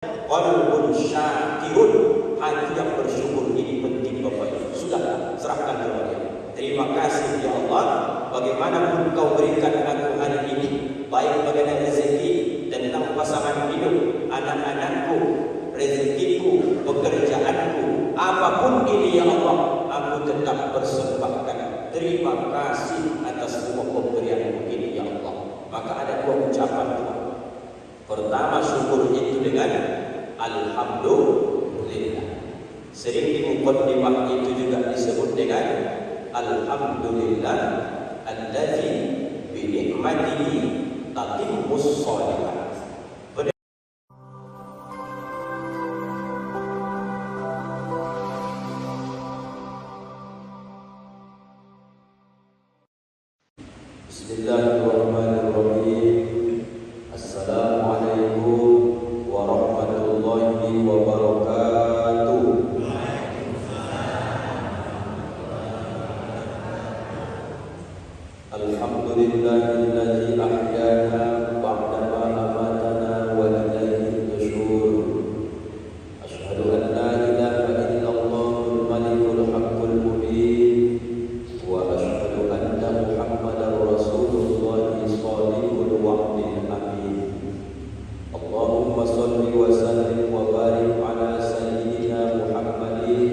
qalbun syakirun, hati yang bersyukur. Ini penting Bapak Ibu. Sudah, serahkan kepada dia. Terima kasih ya Allah, bagaimanapun Kau berikan aku hari ini, baik bagaimana rezeki tentang pasangan hidup, anak-anakku, rezekiku, pekerjaanku, apapun ini ya Allah, aku tetap persembahkan. Terima kasih atas semua pemberianmu ini ya Allah. Maka ada dua ucapan Tuhan. Pertama, syukur itu dengan alhamdulillah. Sering di muqaddimah itu juga disebut dengan alhamdulillah allazi bi ni'matihi tatimmus shalihat. Bismillahirrahmanirrahim. Assalamualaikum warahmatullahi wabarakatuh. Alhamdulillahilladzi ahyana ba'dama amatana wa ilaihi nusyur. Asyhadu an la ilaha illallahul malikul haqqul mubin wa asyhadu anna Muhammadar Rasulullah shadiqul wa'dil amin. Allahumma shalli wa sallim wa barik ala sayyidina Muhammadin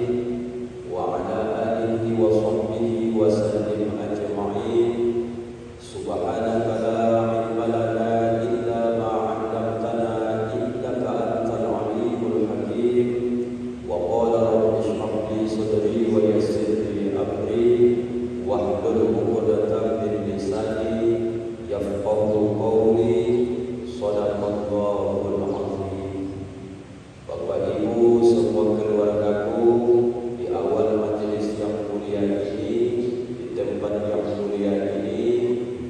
wa ala alihi wa sahbihi wa sallim ajma'in. Subhanaka la ilma lana illa ma 'allamtana innaka antal alimul hakim. Wa qala rabbi shrah li sadri wa yassir li amri wahlul 'uqdatam min lisani yafqahu qawli. Shadaqallahul azim. Bapak Ibu, semua keluargaku, di awal majelis yang mulia ini, di tempat yang mulia ini,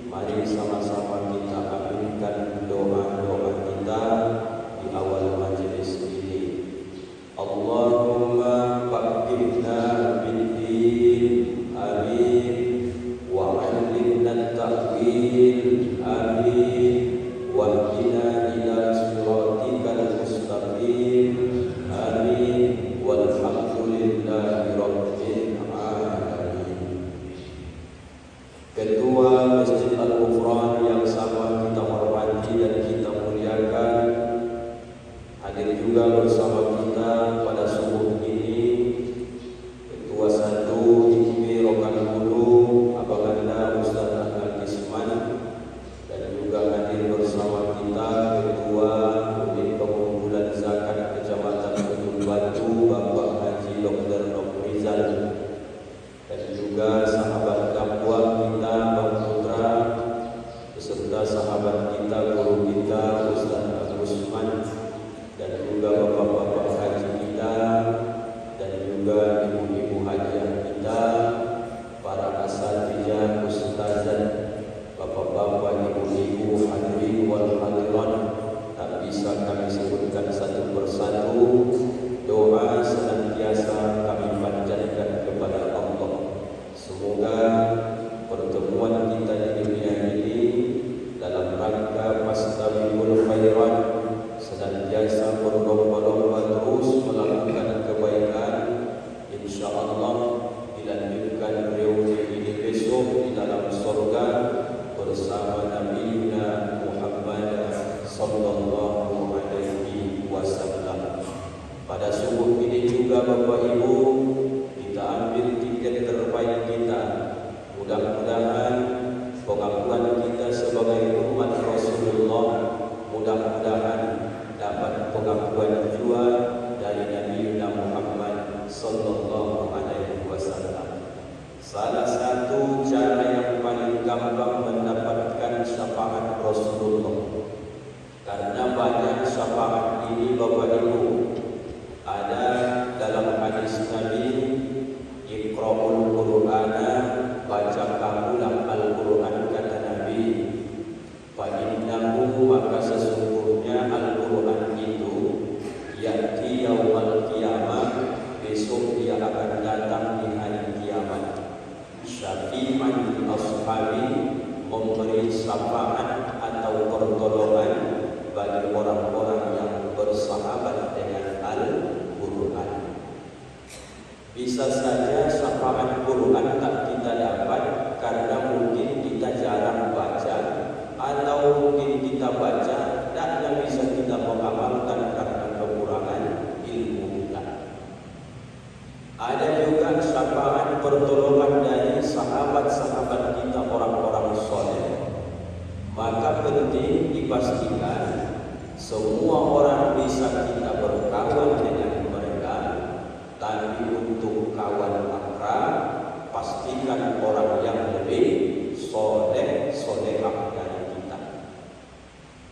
mari sama-sama kita aminkan doa-doa kita di awal majelis ini. Allahumma faqihna fid-din, amin, wa 'allimna at-ta'wil, amin, wa qina ila siratikal mustaqim, amin, walhamdulillahi rabbil alamin. Ketua Masjid Al-Ghufran yang sama kita hormati dan kita muliakan, hadir juga bersama kita pada subuh ini Ketua 1 IKB Rokan Hulu Abang Anda Ustaz Ahmad Isman, dan juga hadir bersama kita Ketua Unit Pengumpulan Zakat Kecamatan Ujung Batu Bapak Haji Dr. Nofrizal, dan juga sahabat dakwah kita Bang Putra beserta sahabat kita, guru kita Ustaz Agusman, dan juga bapak-bapak haji kita, dan juga ibu-ibu hajiah kita, para asatidz, ustazat, bapak-bapak, ibu-ibu, hadirin wal hadirat. Tak bisa kami sebutkan satu persatu. Doa senantiasa kami panjatkan kepada Allah. Semoga pertemuan kita di dunia ini dalam rangka fastabiqul khairat, senantiasa berlomba-lomba terus melakukan kebaikan, insyaallah dilanjutkan reuni ini besok di dalam surga bersama Nabi Muhammad sallallahu alaihi wasallam. Pada subuh ini juga Bapak Ibu, kita ambil tiket terbaik kita. Mudah-mudahan pengakuan kita sebagai umat Rasulullah, mudah-mudahan dapat pengakuan juga dari Nabi Muhammad sallallahu alaihi wasallam. Salah satu cara yang paling gampang mendapatkan syafaat Rasulullah, karena banyak syafaat ini Bapak Ibu, ada dalam hadis Nabi, Iqra'ul Qur'ana, baca kamulah Al-Quran, kata Nabi. Fa'innahu, maka sesungguhnya Al-Quran itu ya'ti yawmal qiyamah, besok dia akan datang di hari kiamat. Syafi'an li ashabi, memberi syafaat atau pertolongan bagi orang-orang yang bersahabat Bisa saja syafaat Quran tak kita dapat karena mungkin kita jarang baca, atau mungkin kita baca tidak bisa kita mengamalkan karena kekurangan ilmu kita. Ada juga syafaat pertolongan dari sahabat-sahabat kita, orang-orang soleh. Maka penting dipastikan semua orang bisa kita berkawan dengan mereka, tapi untuk kawan akrab pastikan orang yang lebih soleh-solehah dari kita.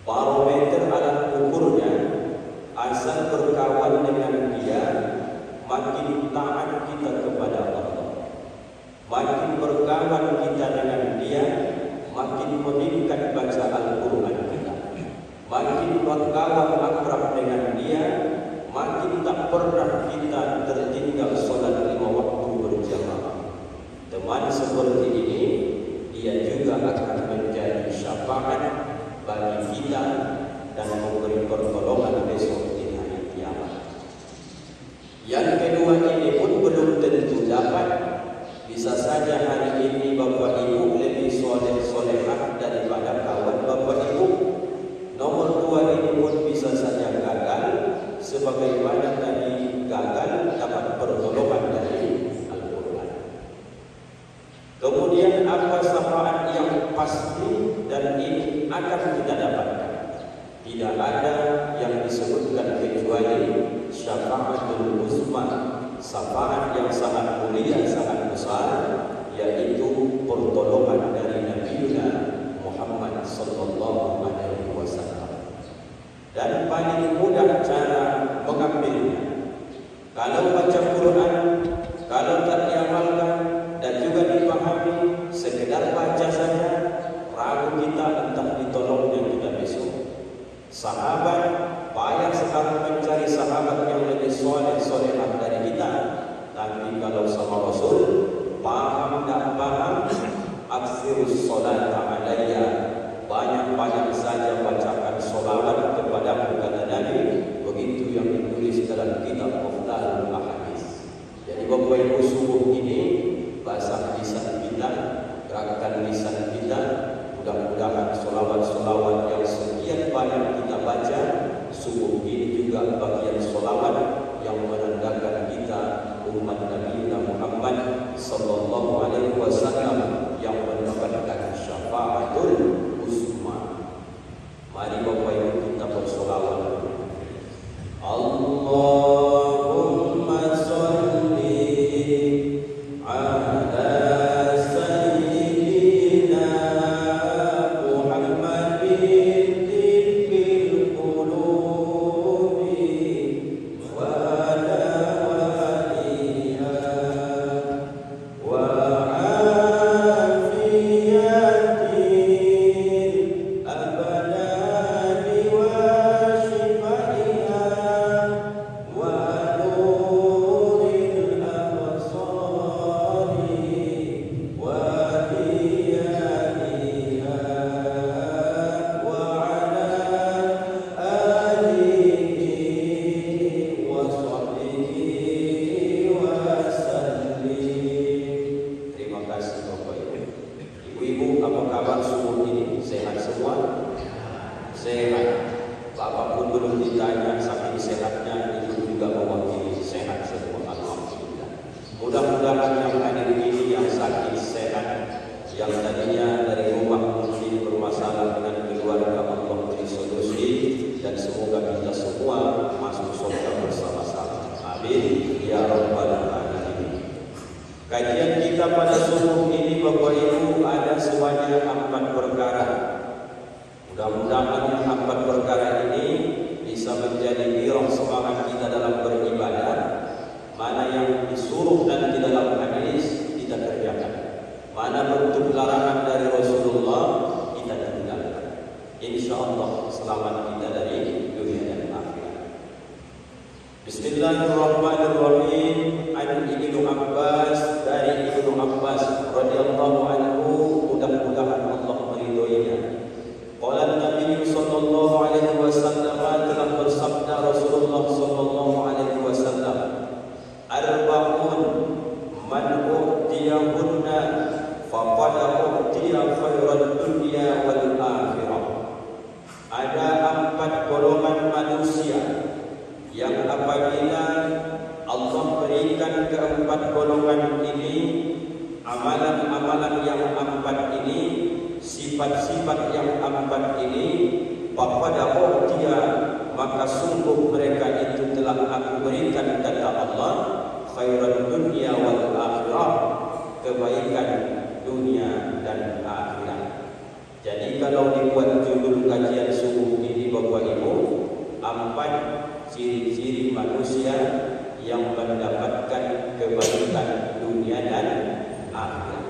Barometer alat ukurnya, asal berkawan dengan dia, makin taat kita kepada Allah. Makin berkawan kita dengan dia, makin meningkat baca Al-Quran kita. Makin berkawan akrab dengan dia, makin tak pernah kita tertinggal solat 5 waktu berjamaah. Teman seperti ini, dia juga akan menjadi syafaat bagi kita dan memberi pertolongan besok di hari kiamat. Yang kedua ini pun belum tentu dapat. Bisa saja hari ini Bapak Ibu lebih soleh-solehah daripada kawan Bapak Ibu. Nomor 2 ini pun bisa saja gagal, sebagaimana tadi gagal dapat pertolongan dari Al-Quran. Kemudian apa syafaat yang pasti dan ini akan kita dapatkan? Tidak ada yang disebutkan kecuali syafaatul uzma, syafaat yang sangat mulia, sangat besar, yaitu pertolongan dari Nabiuna Muhammad sallallahu alaihi wasallam. Dan paling mudah cara mengambilnya, kalau baca Quran, kalau tak diamalkan dan juga dipahami, sekedar baca saja, ragu kita entah ditolongnya kita besok. Sahabat payah sekarang mencari sahabat yang lebih soleh-solehah dari kita. Tapi kalau sama Rasul, paham tak paham, aksirus solat alayya, banyak-banyak saja bacakan solawat kepada kata Nabi. Begitu yang ditulis dalam kitab Muftalul Ahadits. Jadi Bapak Ibu, subuh ini basah lisan kita, gerakan lisan kita. Mudah-mudahan solawat-solawat yang sekian banyak kita baca subuh ini juga bagian solawat yang menandakan kita umat Nabi Muhammad sallallahu alaihi wasallam yang mendapatkan syafaatul uzma. Mari Bapak Ibu kita bersolawat. Allahumma sholli ala kajian kita pada subuh ini Bapak Ibu ada sebanyak 4 perkara. Mudah-mudahan 4 perkara ini bisa menjadi birong semangat kita dalam beribadah. Mana yang disuruh dan di dalam hadis kita kerjakan. Mana bentuk larangan dari Rasulullah kita tinggalkan. InsyaAllah selamat kita dari dunia dan akhirat. Bismillahirrahmanirrahim. An Ibnu Abbas, dari Ibnu Abbas radhiyallahu anhu, mudah-mudahan Allah meridhoinya. Qala Nabi sallallahu alaihi wasallam, telah bersabda Rasulullah sallallahu alaihi wasallam, arba'un yang apabila Allah berikan keempat golongan ini, amalan-amalan yang empat ini, sifat-sifat yang empat ini, pada dia, maka sungguh mereka itu telah aku berikan, kata Allah, khairan dunia wal akhirah, kebaikan dunia dan akhirat. Jadi kalau dibuat judul kajian subuh ini Bapak Ibu, empat ciri-ciri manusia yang mendapatkan kebaikan dunia dan akhirat.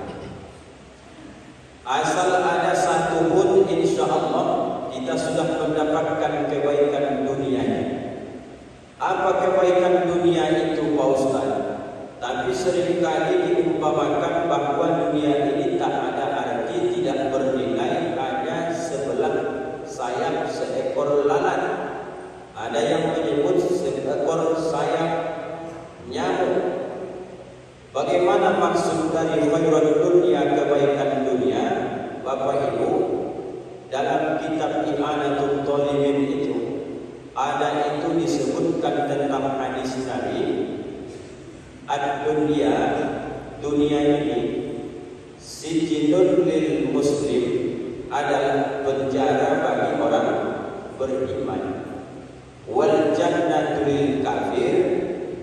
Asal ada satu pun, insya Allah kita sudah mendapatkan kebaikan dunianya. Apa kebaikan dunia itu Pak Ustaz? Tapi seringkali diumpamakan bahwa dunia ini tak ada arti, tidak bernilai, hanya sebelah sayap seekor lalat. Ada yang menyebut seekor sayap nyamuk. Bagaimana maksud dari khairan dunia, kebaikan dunia? Bapak Ibu, dalam kitab I'anatul Talibin itu ada itu disebutkan tentang hadis Nabi, ad-dunya, dunia ini, sijinun lil muslim, adalah penjara bagi orang beriman, wal jannatu lil kafir,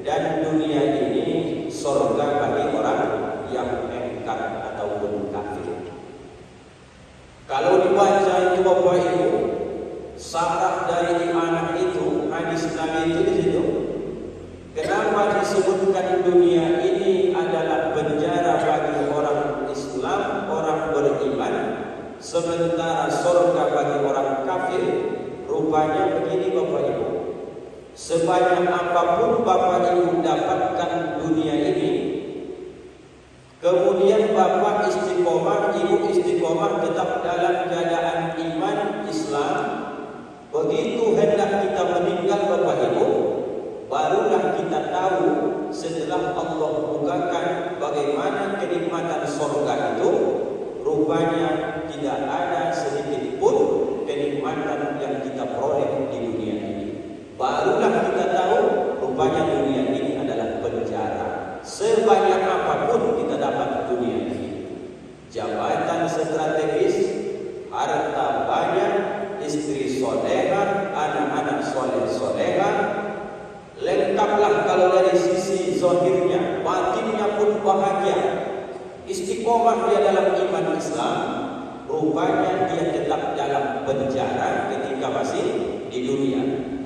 dan dunia ini surga bagi orang yang engkar ataupun kafir. Kalau dibaca itu Bapak Ibu, syarah dari anak itu, hadis Nabi itu di situ. Kenapa disebutkan dunia ini adalah penjara bagi orang Islam, orang beriman, sementara surga bagi orang kafir? Rupanya begini Bapak Ibu, sebanyak apapun Bapak Ibu dapatkan dunia ini, kemudian Bapak istiqomah, Ibu istiqomah tetap dalam keadaan iman Islam, begitu hendak kita meninggal Bapak Ibu, barulah kita tahu setelah Allah bukakan bagaimana kenikmatan surga itu, rupanya tidak ada sedikit pun kenikmatan yang kita peroleh di dunia ini. Barulah kita tahu rupanya dunia ini adalah penjara. Sebanyak apapun kita dapat dunia ini, jabatan strategis, harta banyak, istri soleha, anak-anak soleh-soleha, lengkaplah kalau dari sisi zahirnya, batinnya pun bahagia, istiqomah dia dalam iman Islam, rupanya dia tetap dalam penjara ketika masih di dunia.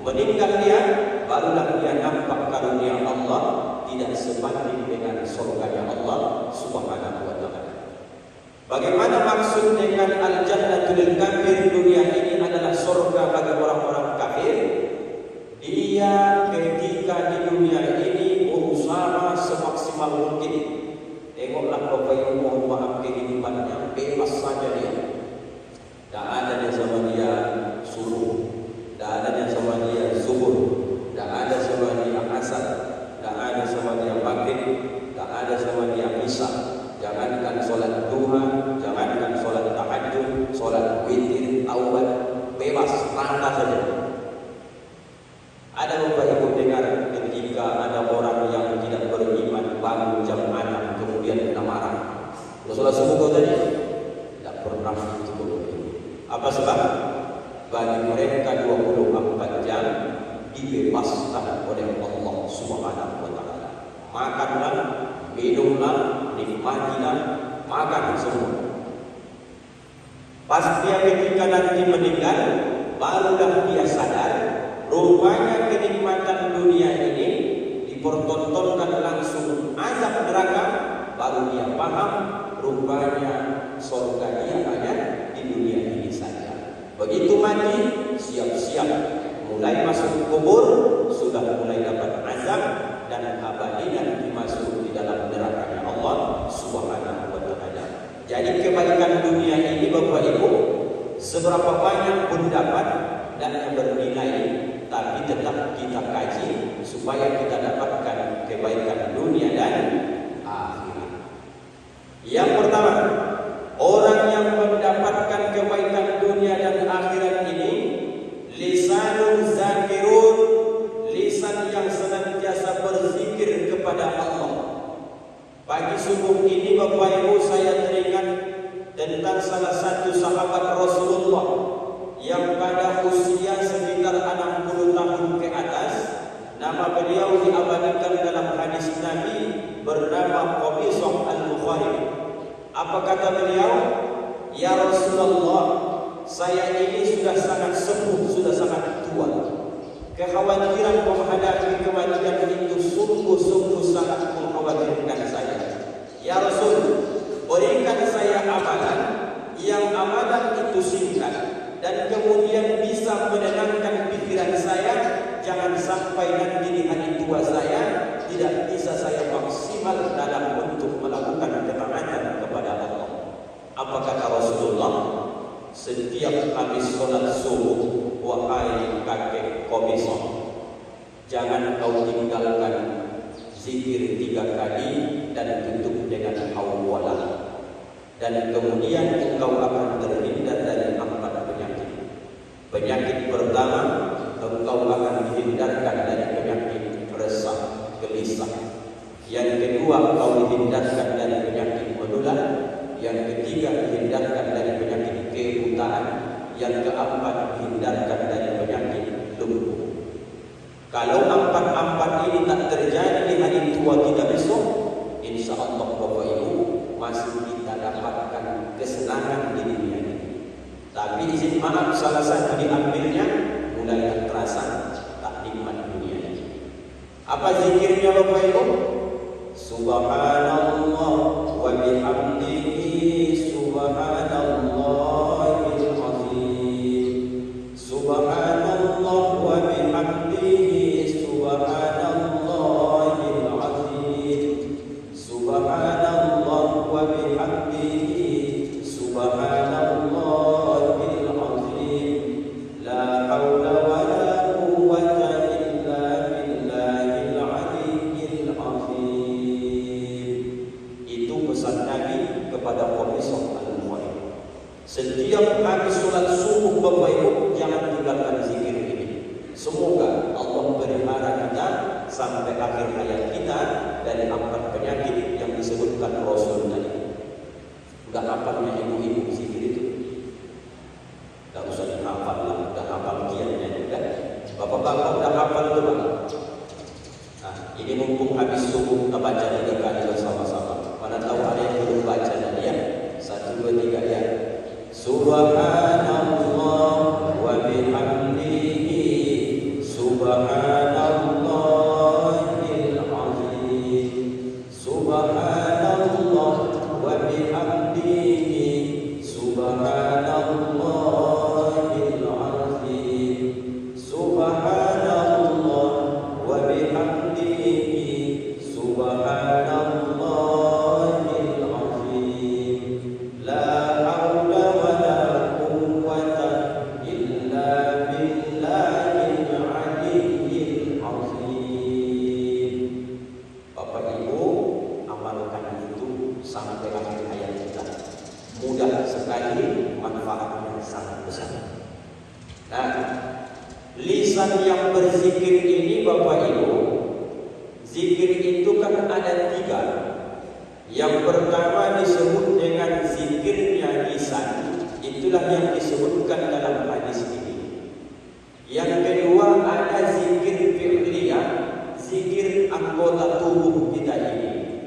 Meninggal dia, barulah dia nampak karunia Allah tidak sebanding dengan surganya Allah Subhanahu wa ta'ala. Bagaimana maksud dengan al-jannatul lil kafir, dunia ini adalah surga bagi orang-orang kafir? Dia ketika di dunia ini berusaha semaksimal mungkin. Tengoklah Bapak Ibu, mohon maaf, kehidupannya bebas saja dia. Tak ada yang sama dia suruh, tak ada yang sama dia zuhur, tak ada sama dia asar, tak ada sama dia maghrib, tak ada sama dia isya. Jangankan solat duha, jangankan solat tahajud, solat witir, taubat, bebas, rata saja. Ada Bapak Ibu dengar ketika ada orang yang tidak beriman bangun jam 6 kemudian kena marah. Rasulullah subuh tadi tidak pernah itu. Apa sebab? Bagi mereka 24 jam dibebaskan oleh Allah Subhanahu wa ta'ala. Makanlah, minumlah, nikmatilah, makan semua. Pas dia ketika nanti meninggal, barulah dia sadar rupanya kenikmatan dunia ini dipertontonkan langsung azab neraka. Baru dia paham rupanya surga dia hanya di dunia ini saja. Begitu mati, siap-siap mulai masuk kubur, sudah mulai dapat azab dan abadinya dimasuk di dalam neraka Allah Subhanahu wa ta'ala. Jadi kebaikan dunia ini Bapak Ibu, seberapa banyak pun dapat dan bernilai, tapi tetap kita kaji supaya kita dapatkan kebaikan dunia dan akhirat. Yang pertama, orang yang mendapatkan kebaikan dunia dan akhirat ini lisanun zakirun, lisan subuh ini Bapak Ibu saya teringat tentang salah satu sahabat Rasulullah yang pada usia sekitar 60 tahun ke atas. Nama beliau diabadikan dalam hadis Nabi bernama Qabisah al-Bukhari. Apa kata beliau? Ya Rasulullah, saya ini sudah sangat sepuh, sudah sangat tua. Kekhawatiran menghadapi kematian itu sungguh-sungguh sangat mengkhawatirkan saya. Ya Rasul, berikan saya amalan yang amalan itu singkat dan kemudian bisa menenangkan pikiran saya. Jangan sampai nanti di hari tua saya tidak bisa saya maksimal dalam untuk melakukan ketaatan kepada Allah. Apa kata Rasulullah? Setiap habis sholat subuh, wahai kakek Qabisah, jangan kau tinggalkan zikir 3 kali dan tutup dengan hauwalah. Dan kemudian engkau akan terhindar dari 4 penyakit. Penyakit pertama, engkau akan dihindarkan dari penyakit resah, gelisah. Yang kedua, engkau dihindarkan dari penyakit menular. Yang ketiga, dihindarkan dari penyakit kebutaan. Yang keempat, dihindarkan dari penyakit lumpuh. Kalau 4 ini tak terjadi di hari tua kita besok, insya Allah Bapak Ibu masih kita dapatkan kesenangan di dunia ini. Tapi izin maaf, salah satu diambilnya mulai terasa tak nikmat dunia ini. Apa zikirnya Bapak Ibu? Subhanallah wa bihamdihi subhanallahil azim. Subhanallah wa bihamdihi subhanallahil azim. Subhanallah wa bihamdihi subhanallahil azim. La haula wa la quwwata illa billahil aliyyil azim. Itu pesan Nabi kepada Qabisah al-Bukhari. Setiap habis sholat subuh Bapak Ibu, jangan tinggalkan zikir ini. Semoga Allah pelihara kita sampai akhir hayat kita dari 4 penyakit yang disebutkan Rasul tadi. Udah hafalnya ibu-ibu zikir itu? Tak usah dihafal lah, udah hafal kiannya juga. Bapak-bapak udah hafal belum? Nah, ini mumpung habis subuh kita baca 3 kali bersama-sama. Mana tahu ada yang belum baca tadi ya? 1, 2, 3 ya. Subhanallah wa bihamdihi subhanallahil azim. Subhanallah wa bihamdihi subhanallahil azim. Subhanallah wa bihamdihi subhanallahil azim. La haula wa la quwwata illa billahil aliyyil azim. Bapak Ibu, amalkan itu sampai akhir hayat kita. Mudah sekali, manfaatnya sangat besar. Nah, lisan yang berzikir ini Bapak Ibu, zikir itu kan ada 3. Yang pertama disebut dengan zikirnya lisan, itulah yang disebutkan dalam hadis ini. Yang kedua ada zikir fi'liyah, zikir anggota tubuh kita ini.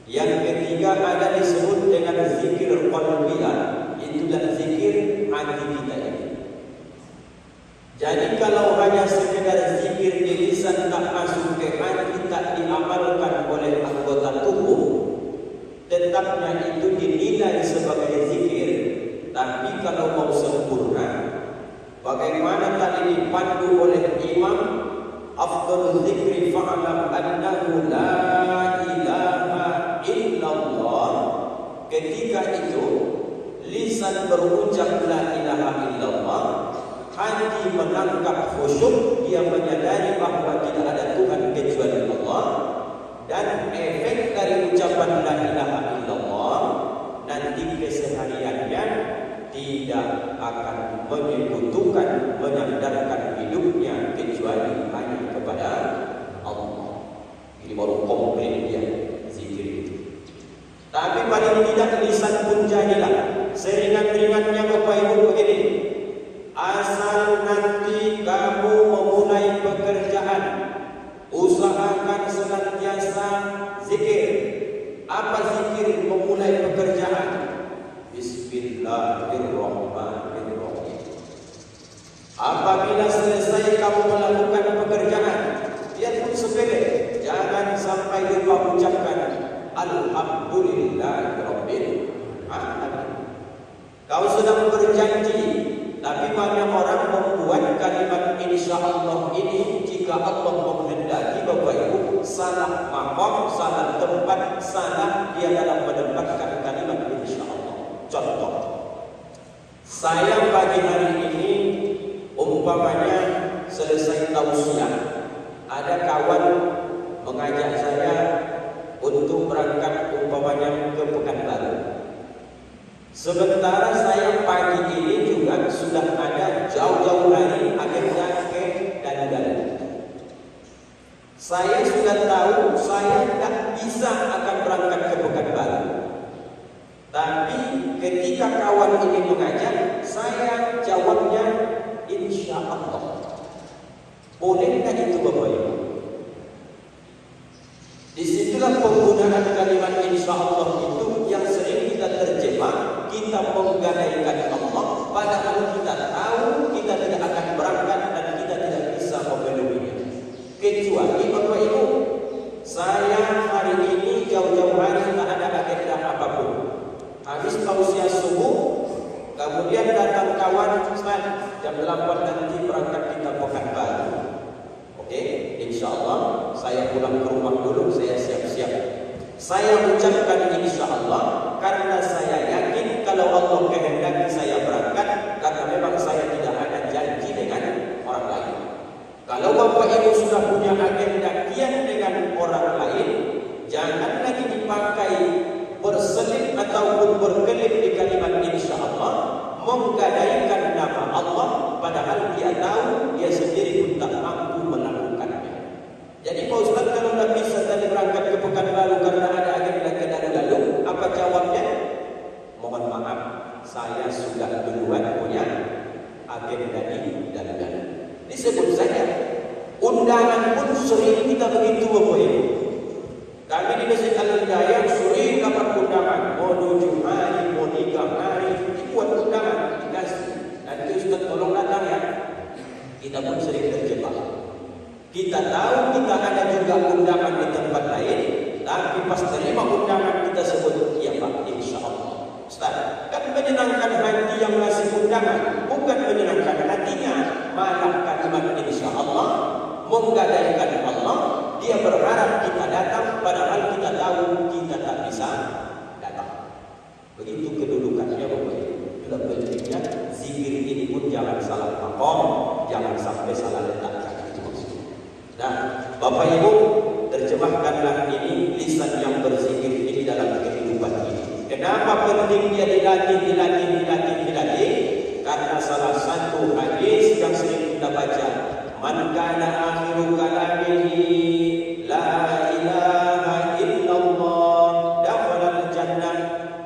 Yang ketiga ada disebut dengan zikir qalbiyah, itulah zikir hati kita ini. Jadi kalau hanya sekedar zikir di lisan tak masuk ke hati, tak diamalkan oleh anggota tubuh, tetapnya itu dinilai sebagai zikir. Tapi kalau mau sempurna, bagaimana tadi dipandu oleh imam, afdalul zikri fa'lam annahu la ilaha illallah. Ketika itu lisan berucap la ilaha illallah, hati menangkap khusyuk, dia menyadari bahwa tidak ada Tuhan kecuali Allah. Dan efek dari ucapan la ilaha illallah nanti kesehariannya tidak akan menyebutkan, menyandarkan hidupnya kecuali hanya kepada Allah. Ini baru komplit dia zikir itu. jadilah seringan-ringannya Bapak Ibu begini. Asal nanti kamu memulai pekerjaan, usahakan senantiasa zikir. Apa zikir memulai pekerjaan? Bismillahirrahmanirrahim. Apabila selesai kamu melakukan pekerjaan, biarpun sepele, jangan sampai lupa ucapkan Alhamdulillahirabbil alamin. Kau sedang berjanji, tapi banyak orang membuat kalimat insyaallah ini jika Allah menghendaki Bapak Ibu salah maqam, salah tempat, salah dia dalam menempatkan kalimat insyaallah. Contoh, saya pagi hari ini umpamanya selesai tausiah, ada kawan mengajak saya untuk berangkat umpamanya ke Pekanbaru. Sementara saya pagi ini juga sudah ada jauh-jauh hari agenda ke Dalu-Dalu. Saya sudah tahu saya tidak bisa akan berangkat ke Pekanbaru. Tapi ketika kawan ini mengajak, saya jawabnya insya Allah. Bolehkah itu Bapak Ibu? Disitulah penggunaan kalimat insya Allah itu yang sering kita terjemah, kita menggadaikan Allah, padahal kita tahu kita tidak akan berangkat dan kita tidak bisa memenuhinya. Kecuali Bapak Ibu, saya hari ini jauh-jauh hari tak ada agenda apapun. Habis tausiah subuh, kemudian datang kawan, Ustaz, jam 8 nanti berangkat kita Pekanbaru. Oke, insya Allah saya pulang ke rumah dulu, saya siap-siap. Saya ucapkan insya Allah karena saya yakin kalau Allah kehendaki saya berangkat, karena memang saya tidak ada janji dengan orang lain. Kalau Bapak Ibu sudah punya agenda kian dengan orang lain, jangan lagi dipakai berselit ataupun berkelip di kalimat insya Allah, menggadaikan nama Allah, padahal dia tahu dia sendiri pun tak mampu melakukannya. Jadi Pak Ustaz, kalau tidak bisa tadi berangkat ke Pekanbaru karena ada agenda ke Dalu-Dalu, apa jawabnya? Mohon maaf, saya sudah duluan punya agenda di Dalu-Dalu. Disebut saja undangan pun sering kita begitu Bapak Ibu. Kami di Masjid Al-Hidayah sering dapat undangan, mau 7 hari, mau 3 hari, dibuat undangan, dikasih. Nanti Ustaz tolong datang ya. Kita pun sering terjebak. Kita tahu kita ada juga undangan di tempat lain, tapi pas terima undangan kita sebut, ya Pak, insya Allah. Ustaz, kan menyenangkan hati yang ngasih undangan, bukan menyenangkan hatinya, malah kalimat insya Allah, menggadaikan Allah, dia berharap kita datang, padahal kita tahu kita tak bisa datang. Begitu kedudukannya Bapak Ibu. Itulah pentingnya zikir ini pun jangan salah maqam, jangan sampai salah letakkan. Itu maksudnya. Nah, Bapak Ibu, terjemahkanlah ini lisan yang berzikir ini dalam kehidupan ini. Kenapa penting dia dilatih? Karena salah satu hadis yang sering kita baca, man kana akhiru kalamihi la ilaha illallah dakhala al-jannah.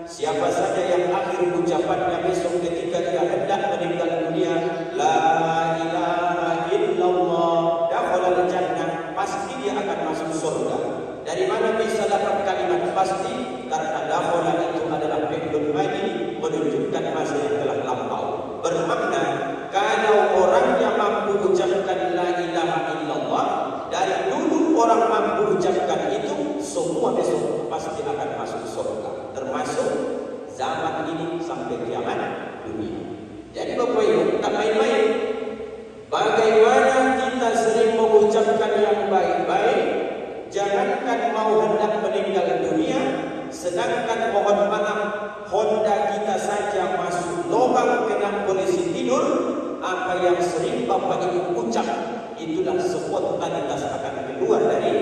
Siapa saja yang akhir ucapannya besok ketika dia hendak meninggal dunia, la ilaha illallah dakhala al-jannah, pasti dia akan masuk surga. Dari mana bisa dapat kalimat pasti? Karena dakhala itu adalah fi'lun madhi, menunjukkan masa yang telah lampau. Bermakna kalau orang yang mampu ucapkan la ilaha illallah, dari dulu orang mampu ucapkan itu, semua besok pasti akan masuk surga, termasuk zaman ini sampai kiamat dunia. Jadi Bapak Ibu, tak main-main. Bagaimana kita sering mengucapkan yang baik-baik, jangankan mau hendak meninggal dunia, sedangkan mohon maaf Honda kita saja masuk lubang kena polisi tidur, apa yang sering Bapak Ibu ucap itulah spontanitas akan keluar dari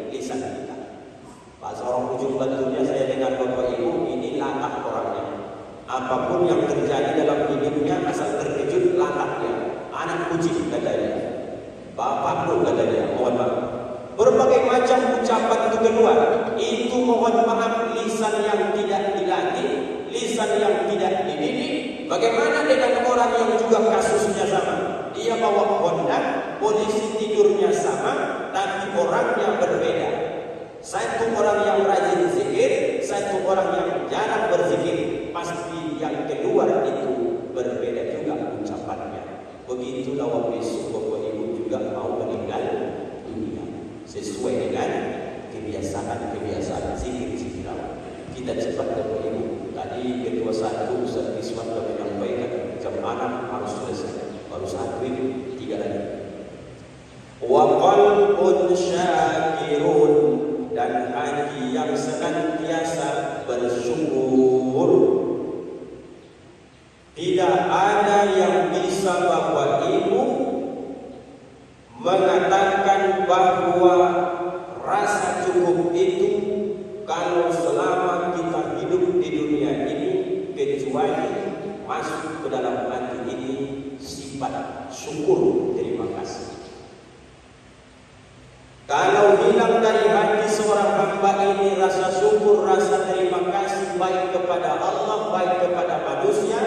lisan kita. Bahasa orang ujung batunya saya dengar Bapak Ibu ini latah orangnya. Apapun yang terjadi dalam hidupnya asal terkejut latah dia. Anak kucing katanya, bapak pun katanya, mohon maaf. Berbagai macam ucapan itu keluar. Itu mohon maaf lisan yang tidak dilatih, lisan yang tidak dididik. Bagaimana dengan orang yang juga kasusnya sama? Dia bawa Honda, polisi tidurnya sama, tapi orangnya berbeda. Satu orang yang rajin zikir, satu orang yang jarang berzikir. Pasti yang kedua itu berbeda juga ucapannya. Begitulah besok Bapak Ibu juga mau meninggal dunia sesuai dengan kebiasaan zikir awal. Kita cepat Bapak Ibu. Tadi ketua satu Ustaz Iswan telah menyampaikan jam 6 harus selesai. Baru 1 ini 3 lagi. Wa qalbun syakirun, dan hati yang senantiasa bersyukur. Tidak ada yang bisa Bapak Ibu mengatakan bahwa rasa cukup itu kalau selama kita hidup di dunia ini, kecuali masuk ke dalam hati ini sifat syukur, terima kasih. Kalau hilang dari hati seorang hamba ini rasa syukur, rasa terima kasih baik kepada Allah, baik kepada manusia,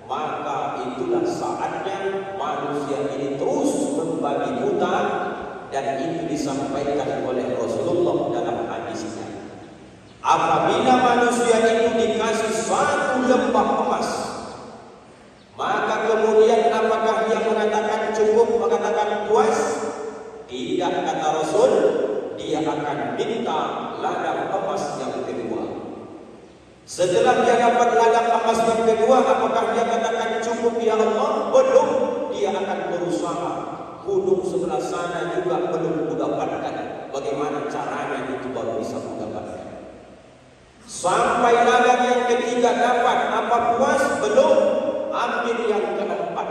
maka itulah saatnya manusia ini terus membagi hutang, dan itu disampaikan oleh Rasulullah dalam hadisnya. Apabila manusia itu dikasih satu lembah emas, maka kemudian apakah dia mengatakan cukup, mengatakan puas? Tidak, kata Rasul, dia akan minta ladang emas yang kedua. Setelah dia dapat ladang emas yang kedua, apakah dia katakan cukup ya Allah? Belum, dia akan berusaha. Gunung sebelah sana juga belum mendapatkan. Bagaimana caranya itu baru bisa mendapatkan. Sampai ladang yang ketiga dapat, apa puas? Belum, ambil yang keempat.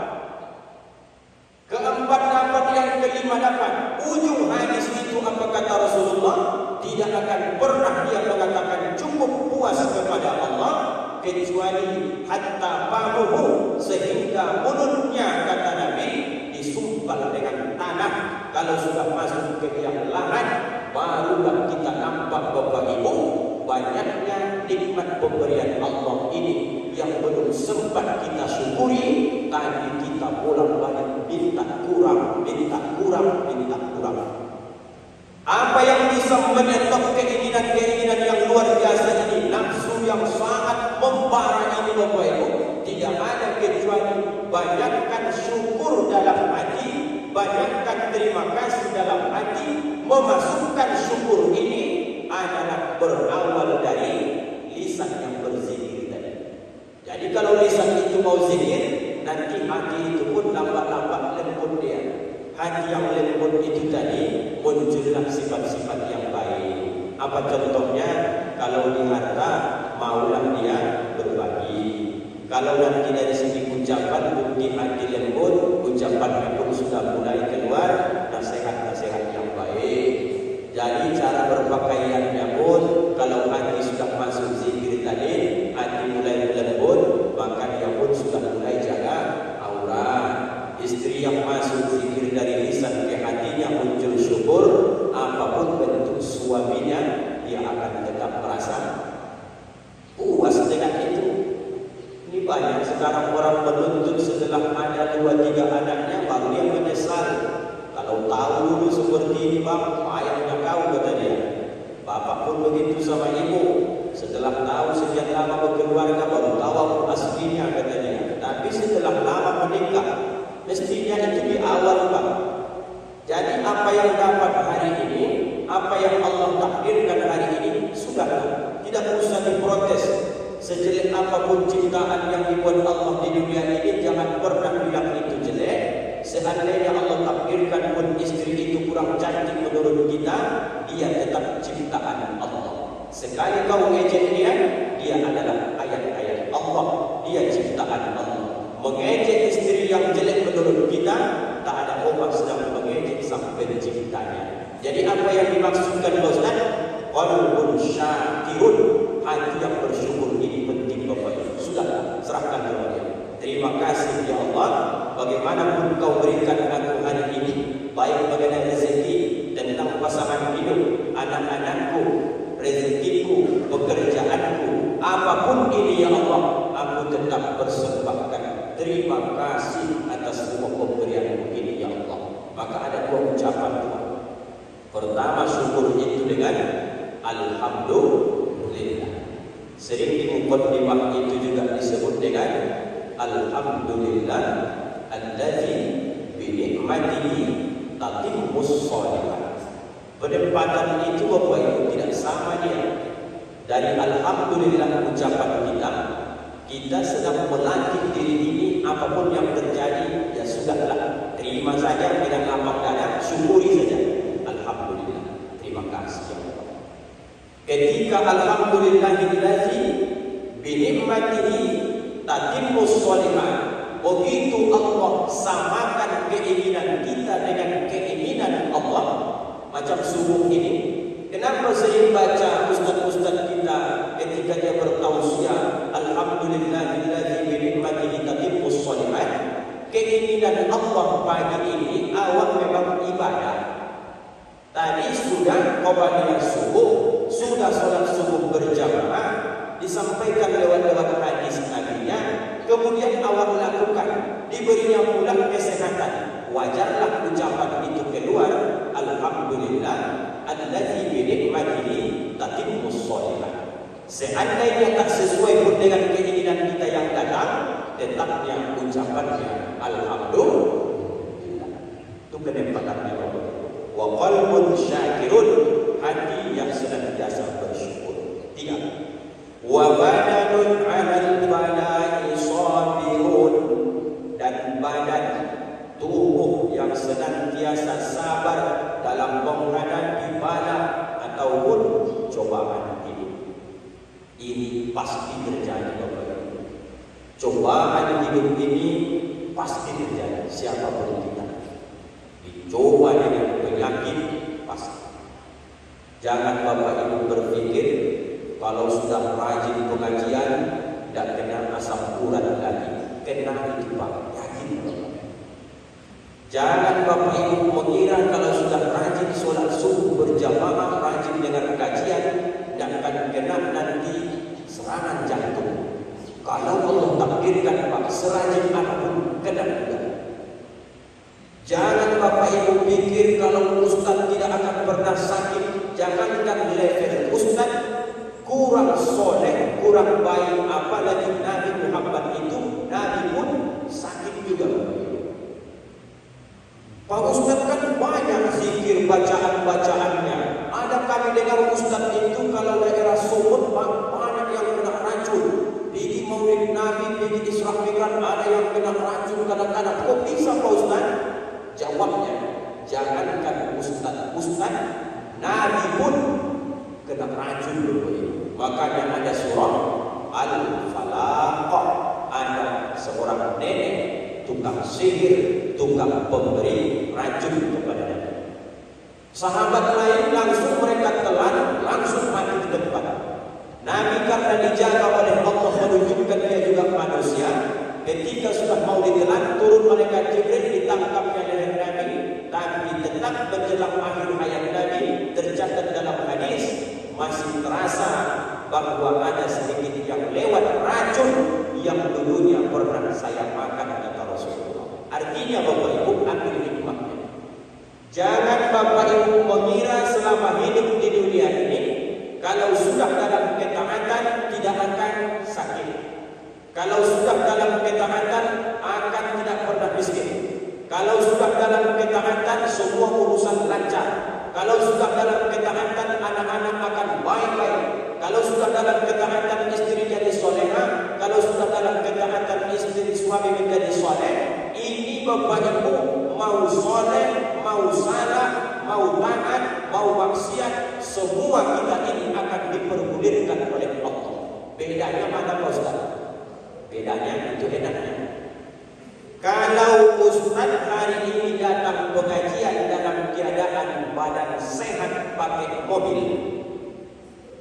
Keempat dapat, yang kelima dapat. Ujung hadis itu apa kata Rasulullah? Tidak akan pernah dia mengatakan cukup puas kepada Allah, kecuali hatta famuhu, sehingga mulutnya, kata Nabi, disumpal dengan tanah. Kalau sudah masuk ke yang lahan, barulah kita nampak Bapak Ibu banyaknya nikmat pemberian Allah ini yang belum sempat kita syukuri. Tadi kita bolak-balik minta kurang. Apa yang bisa menyetop keinginan-keinginan yang luar biasa ini, nafsu yang sangat membara ini Bapak Ibu, tidak ada kecuali banyakkan syukur dalam hati, banyakkan terima kasih dalam hati. Memasukkan syukur ini adalah berawal dari lisan yang berzikir tadi. Jadi kalau lisan itu mau zikir, nanti hati itu pun lambat-lambat lembut dia. Hati yang lembut itu tadi muncullah sifat-sifat yang baik. Apa contohnya? Kalau di harta, maulah dia berbagi. Kalau nanti dari segi ucapan, bukti hati lembut, ucapannya pun sudah mulai keluar nasihat-nasihat yang baik. Jadi cara berpakaiannya pun, kalau hati sudah masuk zikir tadi, hati mulai lembut, maka dia pun sudah mulai jaga aurat. Istri yang masuk zikir dari lisan ke hatinya muncul syukur, apapun bentuk suaminya, dia akan tetap merasa puas dengan itu. Ini banyak sekarang orang menuntut setelah ada 2-3 anaknya baru dia menyesal. Kalau tahu dulu seperti ini bang, ayahnya kau, kata dia. Bapak pun begitu sama ibu. Setelah tahu sekian lama berkeluarga baru tahu aku aslinya, kata dia. Tapi setelah lama menikah, mestinya itu di awal Pak. Jadi apa yang dapat hari ini, apa yang Allah takdirkan hari ini, sudah tidak usah diprotes. Sejelek apapun ciptaan yang dibuat Allah di dunia ini, jangan pernah bilang itu jelek. Seandainya Allah takdirkan pun istri itu kurang cantik menurut kita, dia tetap ciptaan Allah. Sekali kau ejek dia adalah ayat-ayat Allah, dia ciptaan Allah. Mengejek istri yang jelek menurut kita, tak ada orang sedang mengejek sang penciptanya. Jadi apa yang dimaksudkan Ustaz? Qalbun syakirun, hati yang bersyukur ini penting Bapak Ibu. Sudah, serahkan kepada dia. Terima kasih ya Allah, bagaimanapun kau berikan aku hari ini, baik mengenai rezeki, tentang pasangan hidup, anak-anakku, rezekiku, pekerjaanku, apapun ini ya Allah. Pertama syukur itu dengan alhamdulillah. Sering di muqaddimah itu juga disebut dengan alhamdulillah allazi bi ni'matihi tatimmus shalihat. Penempatan itu Bapak Ibu tidak sama dia. Dari alhamdulillah ucapan kita sedang melatih diri ini, apapun yang terjadi ya sudahlah, terima saja dengan lapang dada, syukuri saja. Alhamdulillah, terima kasih ya Allah. Ketika alhamdulillahillazi bi ni'matihi tatimmus shalihat, begitu Allah samakan keinginan kita dengan keinginan Allah. Macam subuh ini, kenapa sering baca ustaz-ustaz kita ketika dia bertausiah alhamdulillahillazi bi ni'matihi tatimmus shalihat, keinginan Allah pagi ini awal memang ibadah. Tadi sudah qabliyah subuh, sudah salat subuh berjamaah, disampaikan lewat hadis nabinya, kemudian awal lakukan, diberinya pula kesehatan. Wajarlah ucapan itu keluar, alhamdulillah allazi bi ni'matihi tatimmus shalihat. Seandainya tak sesuai pun dengan keinginan kita yang datang, tetapnya ucapannya alhamdulillah. Itu kenempatannya Allah. Wa qalbun syakirun, hati yang senantiasa bersyukur. 3. Wa badanun 'alal bala'i sabirun, dan badan tubuh yang senantiasa sabar dalam menghadapi bala ataupun cobaan hidup. Ini pasti terjadi Bapak Ibu. Cobaan hidup ini pasti terjadi, siapapun kita. Dicoba dengan penyakit pasti. Jangan Bapak Ibu berpikir kalau sudah rajin pengajian tidak kena asam urat lagi. Kena itu Pak, yakin Bapak. Jangan Bapak Ibu mengira kalau sudah rajin sholat subuh berjamaah, rajin dengan kajian, dan akan kena nanti serangan jantung. Kalau Allah takdirkan Pak, serajin apapun kena juga. Jangan Bapak Ibu pikir kalau ustaz tidak akan pernah sakit. Jangankan level ustaz kurang soleh, kurang baik, apalagi Nabi Muhammad itu, Nabi pun sakit juga. Pak Ustaz kan banyak zikir bacaan-bacaannya. Ada kami dengar Ustaz itu kalau daerah Sumut banyak yang kena racun. Pergi maulid Nabi, pergi Isra Mi'raj, ada yang kena racun kadang-kadang. Kok bisa Pak Ustaz? Jawabnya, jangankan Ustaz, Nabi pun kena racun dulu. Makanya ada surah Al-Falaq, ada seorang nenek tukang sihir, tukang pemberi racun kepada Nabi. Sahabat lain langsung mereka telan, langsung mati di tempat. Nabi karena dijaga oleh Allah menunjukkan dia juga manusia. Ketika sudah mau ditelan, turun malaikat Jibril, ditangkapnya leher Nabi. Tapi tetap menjelang akhir hayat Nabi, tercatat dalam hadis masih terasa bahwa ada sedikit yang lewat racun yang dulunya pernah saya makan, kata Rasulullah. Artinya Bapak Ibu, ambil hikmahnya. Jangan Bapak Ibu mengira selama hidup di dunia ini, kalau sudah dalam ketaatan tidak akan sakit. Kalau sudah dalam ketaatan akan tidak pernah miskin. Kalau sudah dalam ketaatan semua urusan lancar. Kalau sudah dalam ketaatan anak-anak akan baik-baik. Kalau sudah dalam ketaatan istri jadi soleha. Kalau sudah dalam ketaatan istri suami menjadi soleh. Ini Bapak Ibu mau soleh, mau salah, mau taat, mau maksiat, semua kita ini akan dipergulirkan oleh Allah. Bedanya mana Pak Ustaz? Bedanya itu enaknya. Kalau Ustaz hari ini datang pengajian dalam keadaan badan sehat pakai mobil,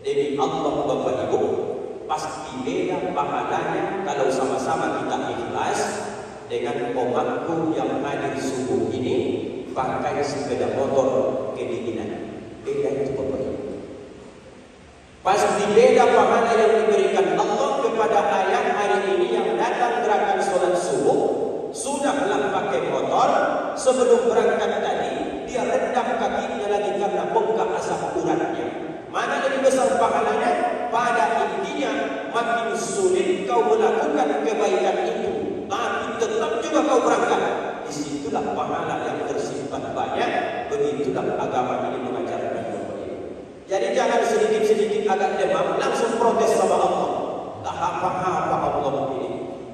demi Allah Bapak Ibu, pasti beda pahalanya kalau sama-sama kita ikhlas dengan pemangku yang hadir subuh ini pakai sepeda motor kedinginan. Beda itu Bapak Ibu. Pasti beda pahala yang diberikan Allah kepada ayat hari ini yang datang gerakan sholat subuh. Sudahlah pakai motor, sebelum berangkat tadi dia rendam kakinya lagi karena besar pahalanya, pada intinya makin sulit kau melakukan kebaikan itu, tapi tetap juga kau berangkat. Disitulah pahala yang tersimpan banyak. Begitulah agama ini mengajarkan. Jadi jangan sedikit-sedikit agak demam langsung protes sama Allah. Tak apa-apa Allah ini.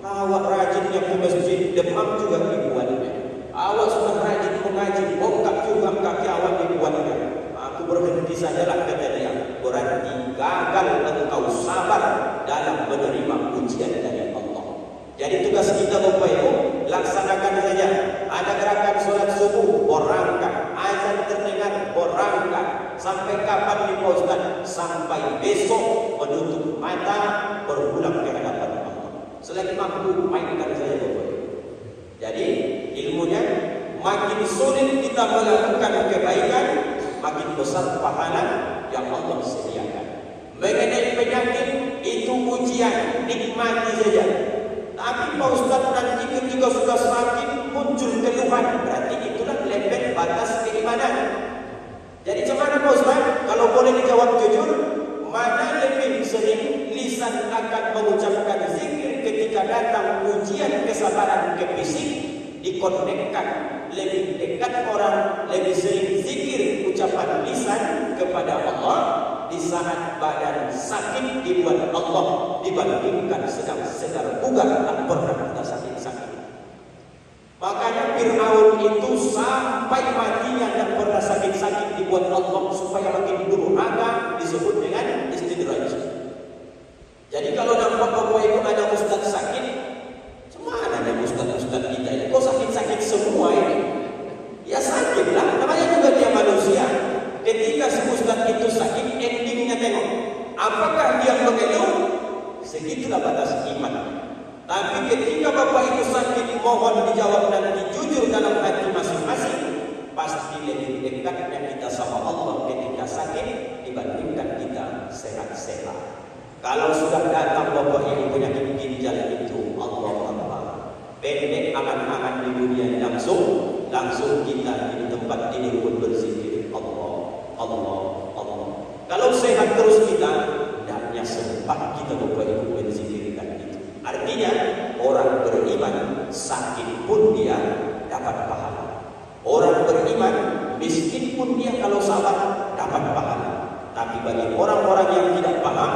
Awak rajinnya ke masjid, demam juga dibuatnya. Awak sudah rajin mengaji, bongkak juga kaki awak dibuatnya. Aku berhenti sajalah kata dia. Berarti gagal engkau sabar dalam menerima ujian dari Allah. Jadi tugas kita Bapak Ibu, laksanakan saja. Ada gerakan sholat subuh, berangkat. Azan terdengar, berangkat. Sampai kapan nih Pak Ustaz? Sampai besok menutup mata, berpulang ke hadapan Allah. Selagi mampu, mainkan saja Bapak Ibu. Jadi ilmunya, makin sulit kita melakukan kebaikan, makin besar pahala yang Allah sediakan. Mengenai penyakit, itu ujian, nikmati saja. Tapi Pak Ustaz, nanti ketika sudah sakit muncul keluhan, berarti itulah level batas keimanan. Jadi macam mana Pak Ustaz? Kalau boleh dijawab jujur, mana lebih sering lisan akan mengucapkan zikir ketika datang ujian kesabaran ke fisik, dikonekkan lebih dekat orang, lebih sering zikir ucapan lisan kepada Allah di saat badan sakit dibuat Allah dibandingkan sedang segar bugar tak pernah kita sakit-sakit. Makanya Fir'aun itu sampai matinya tak pernah sakit-sakit dibuat Allah supaya makin durhaka, disebut dengan istidraj. Jadi kalau nampak Bapak Ibu ada ustaz sakit, cemana ada ustaz-ustaz kita ini? Kok sakit-sakit semua ini? Ya sakitlah, namanya juga dia manusia. Ketika si ustaz itu sakit, endingnya tengok, apakah dia mengeluh? Segitulah batas iman. Tapi ketika Bapak Ibu sakit, mohon dijawab dan dijujur dalam hati masing-masing, pasti lebih dekatnya kita sama Allah ketika sakit dibandingkan kita sehat-sehat. Kalau sudah datang Bapak Ibu penyakit ginjal itu, Allah Allah, pendek angan-angan di dunia langsung kita di tempat tidur pun berzikir Allah, Allah, Allah. Kalau sehat terus kita, tidaknya sempat kita Bapak Ibu berzikirkan itu. Artinya orang beriman sakit pun dia dapat pahala. Orang beriman miskin pun dia kalau sabar dapat pahala. Tapi bagi orang-orang yang tidak paham,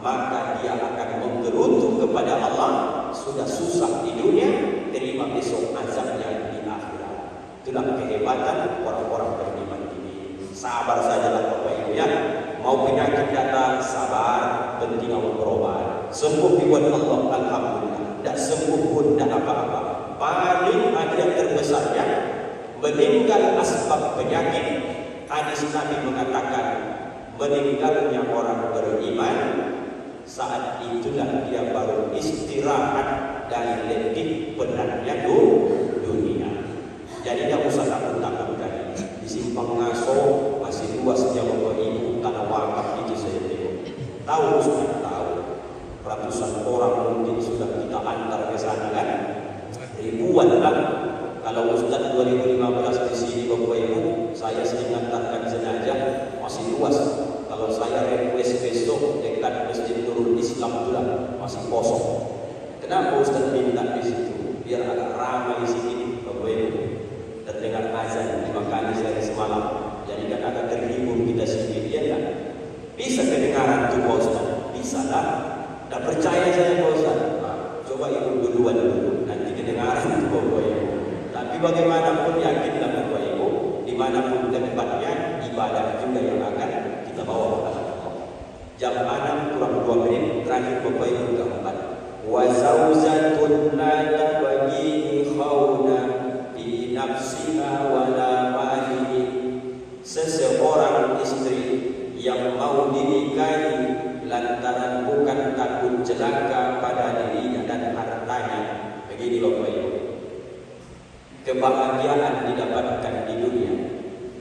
maka dia akan menggerutu kepada Allah. Sudah susah di dunia, terima besok azabnya di akhirat. Itulah kehebatan orang-orang beriman ini. Sabar sajalah Bapak Ibu ya. Mau penyakit datang, sabar, penting awak berobat. Sembuh dibuat Allah, alhamdulillah. Tak sembuh pun tak apa-apa. Paling hadiah terbesarnya meninggal asbab penyakit. Hadis Nabi mengatakan, meninggalnya orang beriman, saat itulah dia baru istirahat dari letih penatnya dunia. Jadi tak usah takut-takut tadi. Di Simpang Ngaso masih luas dia Bapak Ibu, tanah wakaf itu saya tengok. Tahu Ustaz, tahu. Ratusan orang mungkin sudah kita antar ke sana kan? Ribuan lah. Kalau Ustaz 2015 di sini Bapak Ibu, saya sering antarkan jenazah masih luas. Kalau saya request besok dekat Masjid Nurul Islam pula masih kosong. Kenapa Ustaz minta di situ? Biar agak ramai sedikit Bapak Ibu. Dan dengan azan 5 kali sehari semalam, jadi kan agak terhibur kita sedikit, ya kan? Bisa kedengaran tuh Pak Ustaz? Bisa lah. Tak percaya saya Pak Ustaz? Nah, coba ikut duluan dulu, nanti kedengaran tuh Bapak Ibu. Tapi bagaimanapun yakinlah Bapak Ibu, dimanapun tempatnya ibadah juga yang akan kita bawa kepada Allah. Jam 6 kurang 2 menit terakhir Bapak Ibu keempat. Wa zaujatun la tabghi khawna fi nafsiha wa la malihi. Seseorang istri yang mau dinikahi lantaran bukan takut celaka pada dirinya dan hartanya. Begini Bapak Ibu, kebahagiaan didapatkan di dunia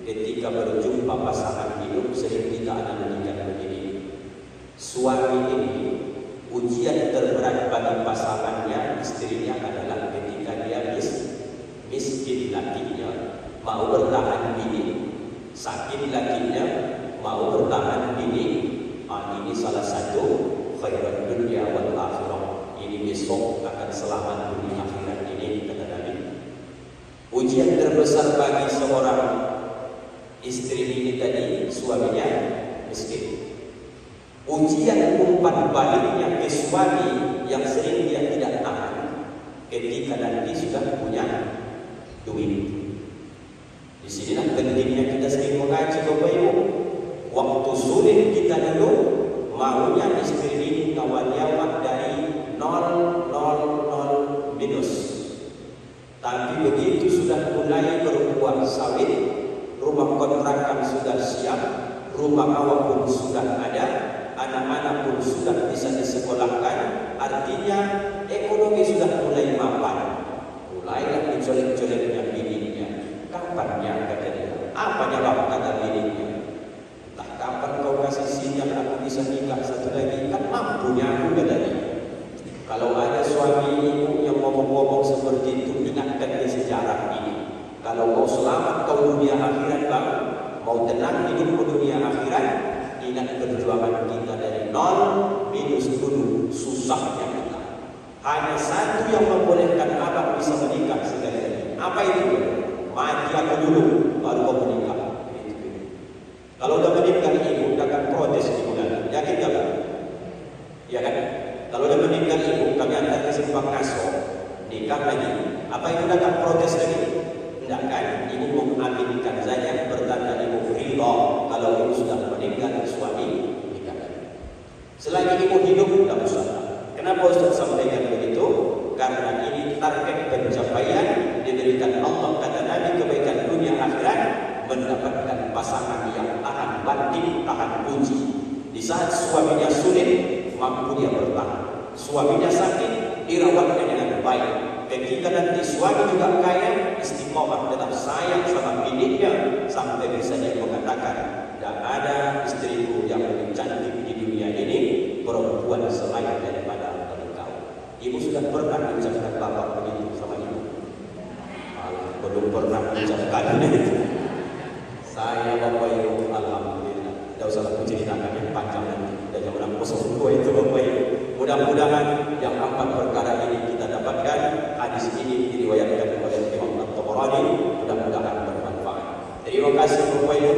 ketika berjumpa pasangan hidup. Sering kita analogikan begini, suami ini ujian terberat bagi pasangannya, istrinya adalah ketika dia miskin lakinya mau bertahan bini, sakit lakinya mau bertahan bini, Ini salah satu khairat dunia wal akhirah. Ini besok akan selamat dunia akhirat ini, kata Nabi. Ujian terbesar bagi seorang istri ini tadi, suaminya miskin. Ujian umpan baliknya ke suami yang sering dia tidak tahan ketika nanti sudah punya duit. Di sinilah pentingnya kita sering mengaji Bapak Ibu. Waktu sulit kita dulu maunya istri ini kawan-kawan dari 000 minus. Tapi begitu sudah mulai berbuah sawit, rumah kontrakan sudah siap, rumah awak pun sudah ada, anak-anak pun sudah bisa disekolahkan, artinya ekonomi sudah mulai mapan. Mulailah dicolek-coleknya bininya. Kapannya, kata dia? Apa jawab kata bininya? Entah kapan kau kasih sinyal aku bisa nikah satu lagi, kan mampunya aku, kata dia. Kalau ada suami ibu yang ngomong-ngomong seperti itu, ingatkan dia sejarah ini. Kalau mau selamat kau dunia akhirat bang, mau tenang hidup dunia akhirat, ingat perjuangan kita dari 0 minus dulu, susahnya kita. Hanya satu yang membolehkan abang bisa menikah sekali lagi. Apa itu? Mati aku dulu, baru kau menikah. Kalau udah meninggal ibu, udah akan protes ibu lagi. Yakin gak? Ya kan? Kalau udah meninggal ibu, kami antar ke simpang Kaso, nikah lagi. Apa itu akan protes lagi? Tidak kan? Ibu mengaminkan saja, bertanda ibu ridha kalau ibu sudah meninggal suami nikah lagi. Selagi ibu hidup tidak usah. Kenapa Ustaz sampaikan begitu? Karena ini target pencapaian diberikan Allah, kata Nabi, kebaikan dunia akhirat, mendapatkan pasangan yang tahan banting, tahan uji. Di saat suaminya sulit, mampu dia bertahan. Suaminya sakit, dirawatnya dengan baik. Ketika nanti suami juga kaya, istiqomah, tetap sayang sama bininya, sampai bisa dia mengatakan, tidak ada istriku yang lebih cantik di dunia ini, perempuan selain daripada engkau. Ibu sudah pernah mengucapkan bapak begitu sama ibu? Belum pernah mengucapkan itu. Saya bapak ibu, alhamdulillah. Tidak usah aku ceritakan yang panjang nanti. Dan yang menang kosong itu bapak ibu. Mudah-mudahan yang 4 perkara ini kita dapatkan. Hadis ini diriwayatkan oleh Imam At-Tabarani. Mudah-mudahan bermanfaat. Terima kasih bapak ibu.